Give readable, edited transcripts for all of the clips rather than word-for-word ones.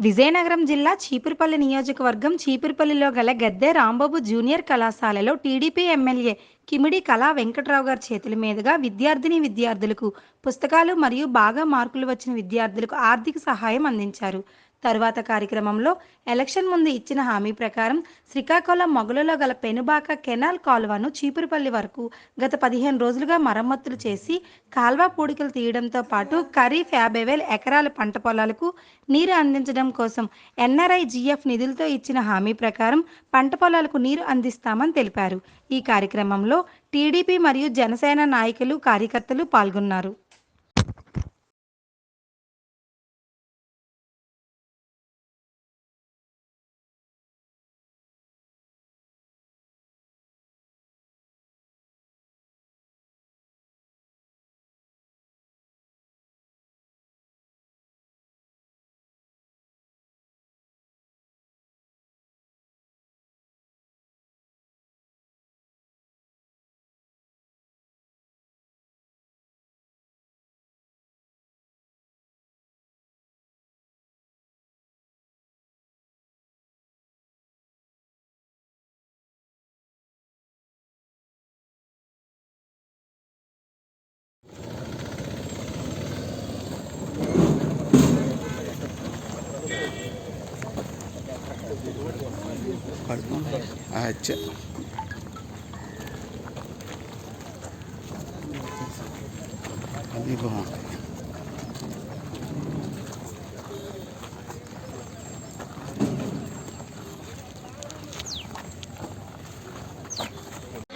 విజయనగరం జిల్లా చీపురుపల్లి నియోజకవర్గం చీపురుపల్లిలో గల గద్దె రాంబాబు జూనియర్ కళాశాలలో టీడీపీ ఎమ్మెల్యే కిమిడి కళా వెంకట్రావు గారి చేతుల మీదుగా విద్యార్థులకు పుస్తకాలు మరియు బాగా మార్కులు వచ్చిన విద్యార్థులకు ఆర్థిక సహాయం అందించారు. తరువాత కార్యక్రమంలో ఎలక్షన్ ముందు ఇచ్చిన హామీ ప్రకారం శ్రీకాకుళం మొగలులో గల పెనుబాక కెనాల్ కాలువను చీపురుపల్లి వరకు గత 15 రోజులుగా మరమ్మతులు చేసి కాల్వ పూడికలు తీయడంతో పాటు ఖరీఫ్ 50,000 ఎకరాల పంట పొలాలకు నీరు అందించడం కోసం ఎన్ఆర్ఐజీఎఫ్ నిధులతో ఇచ్చిన హామీ ప్రకారం పంట పొలాలకు నీరు అందిస్తామని తెలిపారు. ఈ కార్యక్రమంలో టీడీపీ మరియు జనసేన నాయకులు, కార్యకర్తలు పాల్గొన్నారు. अच्छा अभी बहुत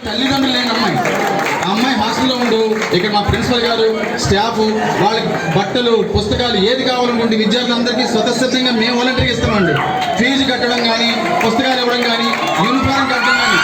తల్లిదండ్రులు లేని అమ్మాయి హాస్టల్లో ఉండు. ఇక్కడ మా ప్రిన్సిపల్ గారు, స్టాఫ్, వాళ్ళకి బట్టలు, పుస్తకాలు ఏది కావాలనుకుంటే విద్యార్థులందరికీ స్వతసిద్ధంగా మేము వాలంటీర్గా ఇస్తామండి. ఫీజు కట్టడం కానీ, పుస్తకాలు ఇవ్వడం కానీ, యూనిఫామ్ కట్టడం కానీ